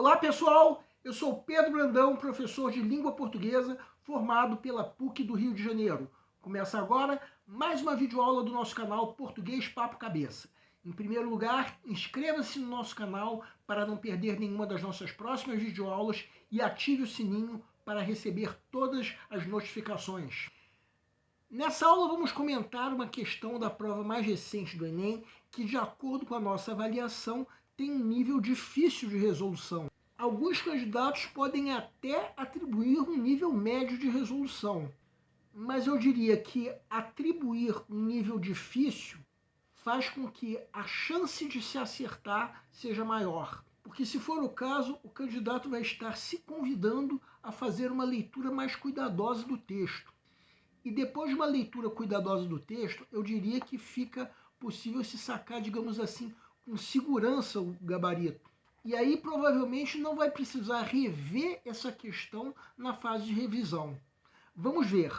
Olá pessoal, eu sou Pedro Brandão, professor de língua portuguesa formado pela PUC do Rio de Janeiro. Começa agora mais uma videoaula do nosso canal Português Papo Cabeça. Em primeiro lugar, inscreva-se no nosso canal para não perder nenhuma das nossas próximas videoaulas e ative o sininho para receber todas as notificações. Nessa aula vamos comentar uma questão da prova mais recente do Enem, que de acordo com a nossa avaliação tem um nível difícil de resolução. Alguns candidatos podem até atribuir um nível médio de resolução, mas eu diria que atribuir um nível difícil faz com que a chance de se acertar seja maior. Porque se for o caso, o candidato vai estar se convidando a fazer uma leitura mais cuidadosa do texto. E depois de uma leitura cuidadosa do texto, eu diria que fica possível se sacar, digamos assim, com segurança o gabarito. E aí provavelmente não vai precisar rever essa questão na fase de revisão. Vamos ver.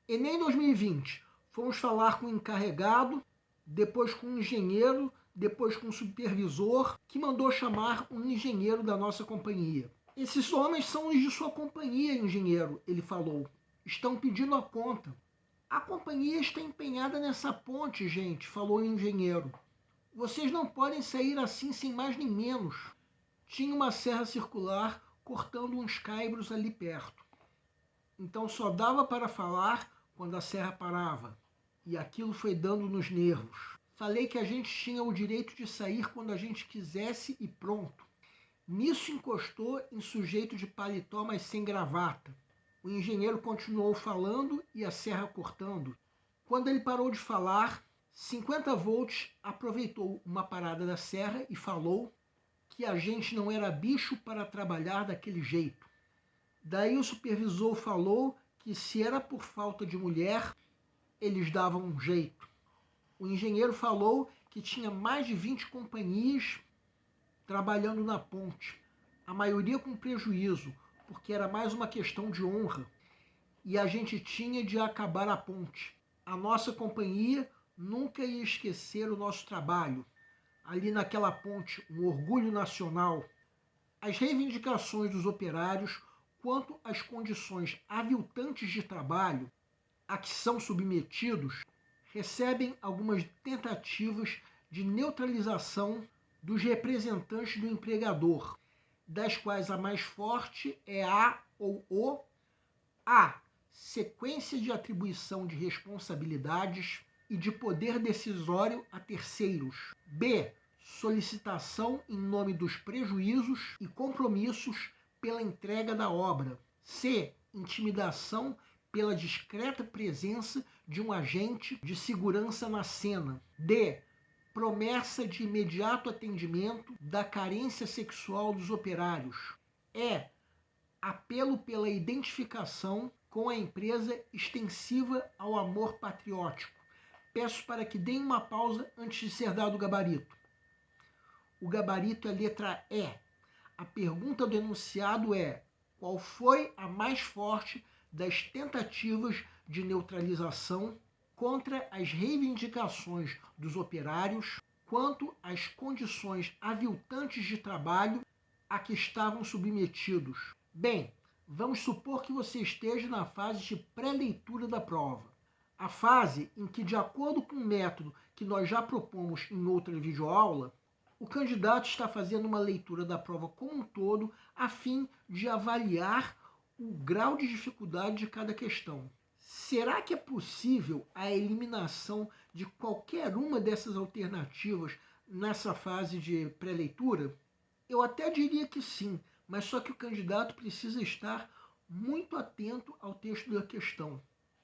Enem 2020. Fomos falar com o encarregado, depois com o engenheiro, depois com o supervisor, que mandou chamar um engenheiro da nossa companhia. Esses homens são os de sua companhia, engenheiro, ele falou. Estão pedindo a conta. A companhia está empenhada nessa ponte, gente, falou o engenheiro. Vocês não podem sair assim sem mais nem menos. Tinha uma serra circular cortando uns caibros ali perto. Então só dava para falar quando a serra parava. E aquilo foi dando nos nervos. Falei que a gente tinha o direito de sair quando a gente quisesse e pronto. Nisso encostou em sujeito de paletó, mas sem gravata. O engenheiro continuou falando e a serra cortando. Quando ele parou de falar, 50 volts aproveitou uma parada da serra e falou que a gente não era bicho para trabalhar daquele jeito. Daí o supervisor falou que se era por falta de mulher, eles davam um jeito. O engenheiro falou que tinha mais de 20 companhias trabalhando na ponte, a maioria com prejuízo, porque era mais uma questão de honra. E a gente tinha de acabar a ponte. A nossa companhia nunca ia esquecer o nosso trabalho. Ali naquela ponte, um orgulho nacional. As reivindicações dos operários quanto às condições aviltantes de trabalho a que são submetidos recebem algumas tentativas de neutralização dos representantes do empregador, das quais a mais forte é a ou o A. Sequência de atribuição de responsabilidades e de poder decisório a terceiros. B. Solicitação em nome dos prejuízos e compromissos pela entrega da obra. C. Intimidação pela discreta presença de um agente de segurança na cena. D. Promessa de imediato atendimento da carência sexual dos operários. E. Apelo pela identificação com a empresa extensiva ao amor patriótico. Peço para que deem uma pausa antes de ser dado o gabarito. O gabarito é a letra E. A pergunta do enunciado é: qual foi a mais forte das tentativas de neutralização contra as reivindicações dos operários quanto às condições aviltantes de trabalho a que estavam submetidos? Bem, vamos supor que você esteja na fase de pré-leitura da prova. A fase em que, de acordo com o método que nós já propomos em outra videoaula, o candidato está fazendo uma leitura da prova como um todo a fim de avaliar o grau de dificuldade de cada questão. Será que é possível a eliminação de qualquer uma dessas alternativas nessa fase de pré-leitura? Eu até diria que sim, mas só que o candidato precisa estar muito atento ao texto da questão.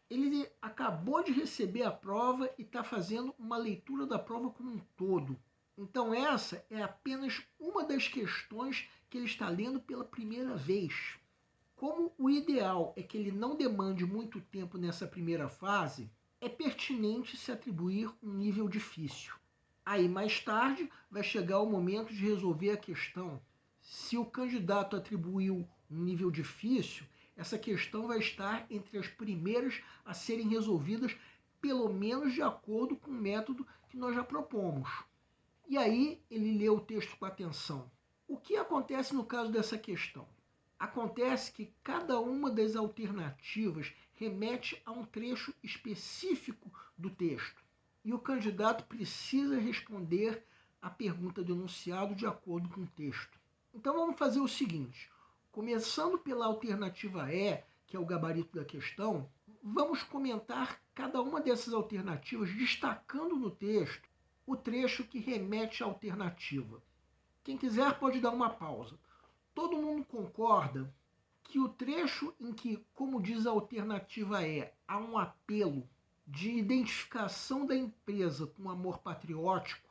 Ele acabou de receber a prova e está fazendo uma leitura da prova como um todo. Então essa é apenas uma das questões que ele está lendo pela primeira vez. Como o ideal é que ele não demande muito tempo nessa primeira fase, é pertinente se atribuir um nível difícil. Aí mais tarde vai chegar o momento de resolver a questão. Se o candidato atribuiu um nível difícil, essa questão vai estar entre as primeiras a serem resolvidas, pelo menos de acordo com o método que nós já propomos. E aí ele lê o texto com atenção. O que acontece no caso dessa questão? Acontece que cada uma das alternativas remete a um trecho específico do texto. E o candidato precisa responder a pergunta do enunciado de acordo com o texto. Então vamos fazer o seguinte. Começando pela alternativa E, que é o gabarito da questão, vamos comentar cada uma dessas alternativas, destacando no texto o trecho que remete à alternativa. Quem quiser pode dar uma pausa. Todo mundo concorda que o trecho em que, como diz a alternativa E, há um apelo de identificação da empresa com amor patriótico,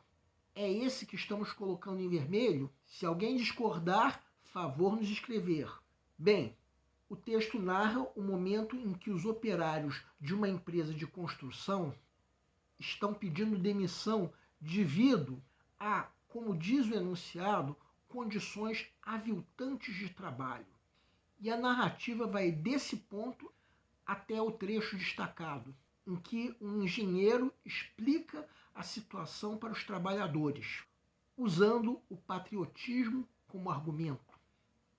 é esse que estamos colocando em vermelho? Se alguém discordar, favor nos escrever. Bem, o texto narra o momento em que os operários de uma empresa de construção estão pedindo demissão devido a, como diz o enunciado, condições aviltantes de trabalho. E a narrativa vai desse ponto até o trecho destacado, em que um engenheiro explica a situação para os trabalhadores, usando o patriotismo como argumento.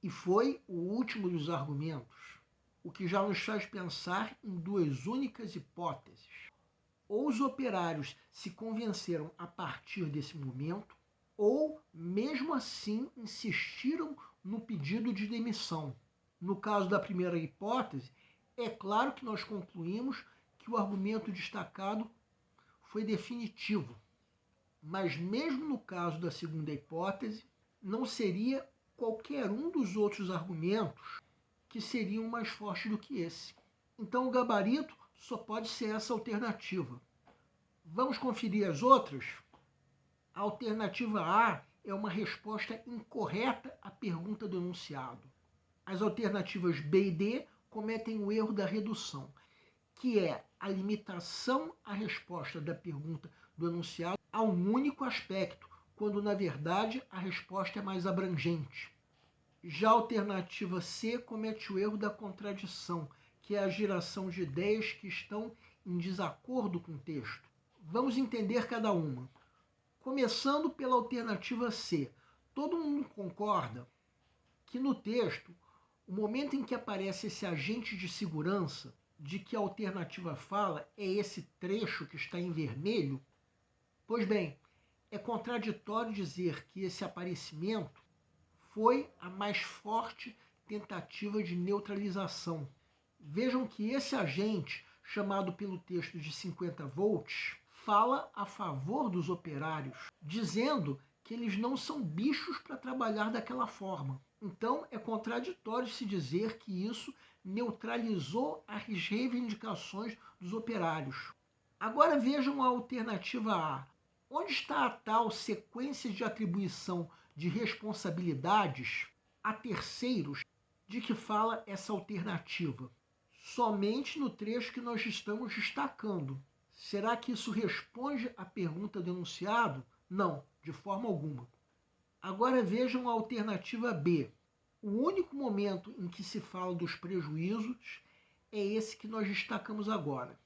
E foi o último dos argumentos, o que já nos faz pensar em duas únicas hipóteses. Ou os operários se convenceram a partir desse momento, ou, mesmo assim, insistiram no pedido de demissão. No caso da primeira hipótese, é claro que nós concluímos que o argumento destacado foi definitivo. Mas mesmo no caso da segunda hipótese, não seria qualquer um dos outros argumentos que seriam mais fortes do que esse. Então o gabarito só pode ser essa alternativa. Vamos conferir as outras? A alternativa A é uma resposta incorreta à pergunta do enunciado. As alternativas B e D cometem o erro da redução, que é a limitação à resposta da pergunta do enunciado a um único aspecto, quando na verdade a resposta é mais abrangente. Já a alternativa C comete o erro da contradição, que é a geração de ideias que estão em desacordo com o texto. Vamos entender cada uma. Começando pela alternativa C. Todo mundo concorda que no texto, o momento em que aparece esse agente de segurança de que a alternativa fala é esse trecho que está em vermelho? Pois bem, é contraditório dizer que esse aparecimento foi a mais forte tentativa de neutralização. Vejam que esse agente, chamado pelo texto de 50 volts, fala a favor dos operários, dizendo que eles não são bichos para trabalhar daquela forma. Então, é contraditório se dizer que isso neutralizou as reivindicações dos operários. Agora vejam a alternativa A. Onde está a tal sequência de atribuição de responsabilidades a terceiros de que fala essa alternativa? Somente no trecho que nós estamos destacando. Será que isso responde à pergunta do enunciado? Não, de forma alguma. Agora vejam a alternativa B. O único momento em que se fala dos prejuízos é esse que nós destacamos agora.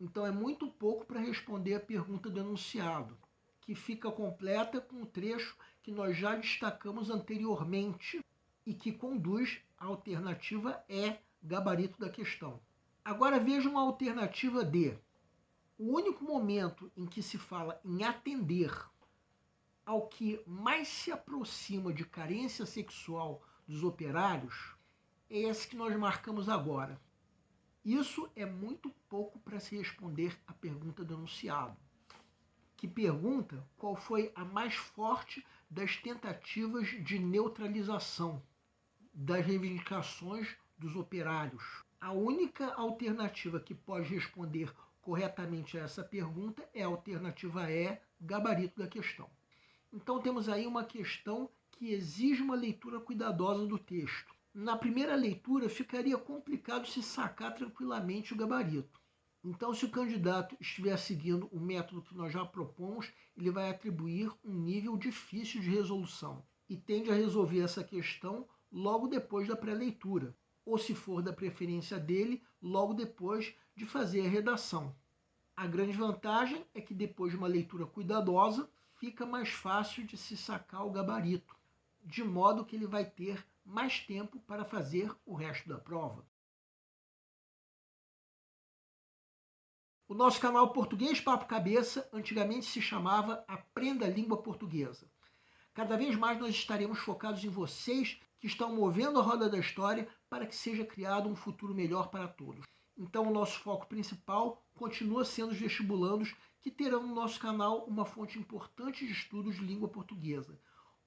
Então é muito pouco para responder a pergunta do enunciado, que fica completa com o trecho que nós já destacamos anteriormente e que conduz à alternativa E, gabarito da questão. Agora vejam a alternativa D. O único momento em que se fala em atender ao que mais se aproxima de carência sexual dos operários é esse que nós marcamos agora. Isso é muito pouco para se responder à pergunta do enunciado, que pergunta qual foi a mais forte das tentativas de neutralização das reivindicações dos operários. A única alternativa que pode responder corretamente a essa pergunta é a alternativa E, gabarito da questão. Então temos aí uma questão que exige uma leitura cuidadosa do texto. Na primeira leitura ficaria complicado se sacar tranquilamente o gabarito. Então, se o candidato estiver seguindo o método que nós já propomos, ele vai atribuir um nível difícil de resolução e tende a resolver essa questão logo depois da pré-leitura, ou, se for da preferência dele, logo depois de fazer a redação. A grande vantagem é que depois de uma leitura cuidadosa, fica mais fácil de se sacar o gabarito, de modo que ele vai ter mais tempo para fazer o resto da prova. O nosso canal Português Papo Cabeça antigamente se chamava Aprenda a Língua Portuguesa. Cada vez mais nós estaremos focados em vocês que estão movendo a roda da história para que seja criado um futuro melhor para todos. Então o nosso foco principal continua sendo os vestibulandos, que terão no nosso canal uma fonte importante de estudos de língua portuguesa,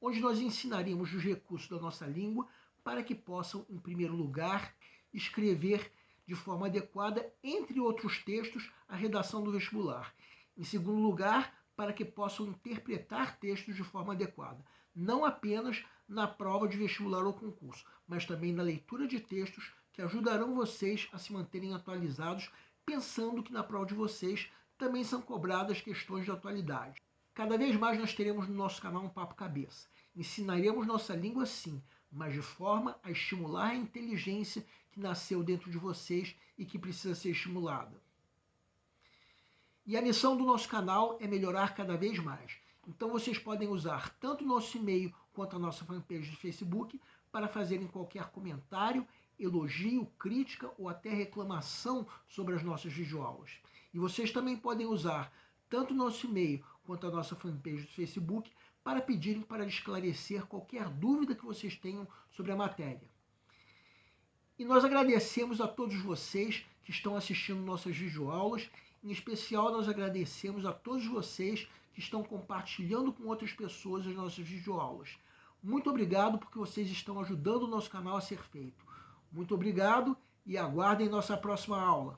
onde nós ensinaremos os recursos da nossa língua para que possam, em primeiro lugar, escrever de forma adequada, entre outros textos, a redação do vestibular. Em segundo lugar, para que possam interpretar textos de forma adequada, não apenas na prova de vestibular ou concurso, mas também na leitura de textos que ajudarão vocês a se manterem atualizados, pensando que na prova de vocês também são cobradas questões de atualidade. Cada vez mais nós teremos no nosso canal um Papo Cabeça. Ensinaremos nossa língua sim, mas de forma a estimular a inteligência que nasceu dentro de vocês e que precisa ser estimulada. E a missão do nosso canal é melhorar cada vez mais. Então vocês podem usar tanto o nosso e-mail quanto a nossa fanpage do Facebook para fazerem qualquer comentário, elogio, crítica ou até reclamação sobre as nossas videoaulas. E vocês também podem usar tanto o nosso e-mail quanto a nossa fanpage do Facebook para pedirem para esclarecer qualquer dúvida que vocês tenham sobre a matéria. E nós agradecemos a todos vocês que estão assistindo nossas videoaulas. Em especial, nós agradecemos a todos vocês que estão compartilhando com outras pessoas as nossas videoaulas. Muito obrigado porque vocês estão ajudando o nosso canal a ser feito. Muito obrigado e aguardem nossa próxima aula.